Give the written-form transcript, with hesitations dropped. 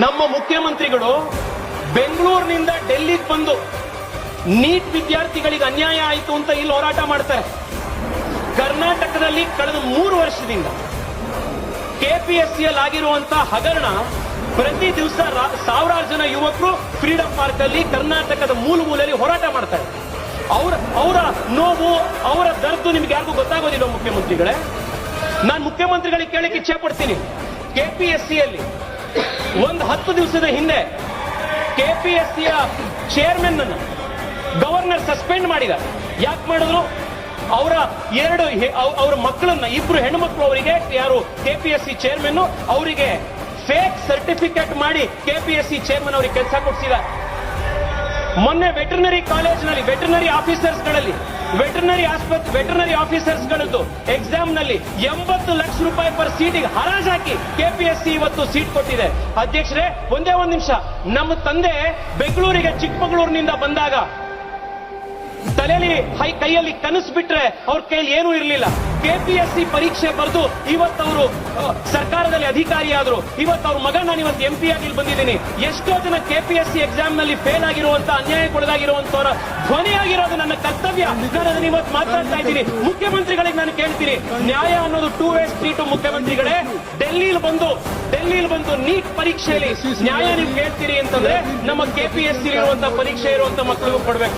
ನಮ್ಮ ಮುಖ್ಯಮಂತ್ರಿಗಳು ಬೆಂಗಳೂರಿನಿಂದ ಡೆಲ್ಲಿಗೆ ಬಂದು ನೀಟ್ ವಿದ್ಯಾರ್ಥಿಗಳಿಗೆ ಅನ್ಯಾಯ ಆಯಿತು ಅಂತ ಇಲ್ಲಿ ಹೋರಾಟ ಮಾಡ್ತಾರೆ. ಕರ್ನಾಟಕದಲ್ಲಿ ಕಳೆದ 3 ವರ್ಷದಿಂದ ಕೆಪಿಎಸ್ಸಿಯಲ್ಲಿ ಆಗಿರುವಂತಹ ಹಗರಣ ಪ್ರತಿ ದಿವಸ ಸಾವಿರಾರು ಜನ ಯುವಕರು ಫ್ರೀಡಂ ಪಾರ್ಕ್ ಅಲ್ಲಿ ಕರ್ನಾಟಕದ ಮೂಲೆಯಲ್ಲಿ ಹೋರಾಟ ಮಾಡ್ತಾರೆ. ಅವರ ನೋವು, ಅವರ ದರ್ದು ನಿಮ್ಗೆ ಯಾರಿಗೂ ಗೊತ್ತಾಗೋದಿಲ್ಲ ಮುಖ್ಯಮಂತ್ರಿಗಳೇ. ನಾನು ಮುಖ್ಯಮಂತ್ರಿಗಳಿಗೆ ಕೇಳಕ್ಕೆ ಇಚ್ಛೆ ಪಡ್ತೀನಿ. ಕೆಪಿಎಸ್ಸಿಯಲ್ಲಿ ಒಂದು 10 ದಿವಸದ ಹಿಂದೆ ಕೆಪಿಎಸ್ಸಿಯ ಚೇರ್ಮನ್ ಅನ್ನು ಗವರ್ನರ್ ಸಸ್ಪೆಂಡ್ ಮಾಡಿದ್ದಾರೆ. ಯಾಕೆ ಮಾಡಿದ್ರು? ಅವರ ಮಕ್ಕಳನ್ನ, 2 ಹೆಣ್ಣುಮಕ್ಕಳು ಅವರಿಗೆ, ಯಾರು ಕೆಪಿಎಸ್ಸಿ ಚೇರ್ಮನ್ ಅವರಿಗೆ ಫೇಕ್ ಸರ್ಟಿಫಿಕೇಟ್ ಮಾಡಿ ಕೆಪಿಎಸ್ಸಿ ಚೇರ್ಮನ್ ಅವರಿಗೆ ಕೆಲಸ ಕೊಡಿಸಿದ್ದಾರೆ. ಮೊನ್ನೆ ವೆಟರ್ನರಿ ಕಾಲೇಜ್ನಲ್ಲಿ ವೆಟರ್ನರಿ ಆಫೀಸರ್ಸ್ಗಳದ್ದು ಎಕ್ಸಾಮ್ ನಲ್ಲಿ 80 ಲಕ್ಷ ರೂಪಾಯಿ ಪರ್ ಸೀಟಿಗೆ ಹರಾಜು ಹಾಕಿ ಕೆಪಿಎಸ್ಸಿ ಇವತ್ತು ಸೀಟ್ ಕೊಟ್ಟಿದೆ. ಅಧ್ಯಕ್ಷರೇ, ಒಂದೇ ಒಂದು ನಿಮಿಷ. ನಮ್ಮ ತಂದೆ ಬೆಂಗಳೂರಿಗೆ ಚಿಕ್ಕಮಗಳೂರಿನಿಂದ ಬಂದಾಗ ತಲೆಯಲ್ಲಿ ಕೈಯಲ್ಲಿ ಕನಸು ಬಿಟ್ರೆ ಅವ್ರ ಕೈಯಲ್ಲಿ ಏನೂ ಇರಲಿಲ್ಲ. ಕೆಪಿಎಸ್ಸಿ ಪರೀಕ್ಷೆ ಬರೆದು ಇವತ್ತವರು ಸರ್ಕಾರದಲ್ಲಿ ಅಧಿಕಾರಿಯಾದ್ರು. ಇವತ್ತು ಅವ್ರ ಮಗ ನಾನು ಇವತ್ತು MP ಆಗಿ ಇಲ್ಲಿ ಬಂದಿದ್ದೀನಿ. ಎಷ್ಟೋ ಜನ ಕೆಪಿಎಸ್ಸಿ ಎಕ್ಸಾಮ್ ನಲ್ಲಿ ಫೇಲ್ ಆಗಿರುವಂತ, ಅನ್ಯಾಯಕ್ಕೊಳಗಾಗಿರುವಂತವರ ಧ್ವನಿಯಾಗಿರೋದು ನನ್ನ ಕರ್ತವ್ಯ. ನಾನು ಅದನ್ನ ಇವತ್ತು ಮಾತಾಡ್ತಾ ಇದ್ದೀನಿ. ಮುಖ್ಯಮಂತ್ರಿಗಳಿಗೆ ನಾನು ಕೇಳ್ತೀನಿ, ನ್ಯಾಯ ಅನ್ನೋದು 2 ವೇ ಸ್ಟ್ರೀಟ್. ಮುಖ್ಯಮಂತ್ರಿಗಳೇ, ಡೆಲ್ಲಿಲಿ ಬಂದು ನೀಟ್ ಪರೀಕ್ಷೆಯಲ್ಲಿ ನ್ಯಾಯ ನೀವು ಕೇಳ್ತೀರಿ ಅಂತಂದ್ರೆ ನಮ್ಮ ಕೆಪಿಎಸ್ಸಿ ಇರುವಂತಹ ಪರೀಕ್ಷೆ ಇರುವಂತ ಮಕ್ಕಳಿಗೂ ಕೊಡ್ಬೇಕು.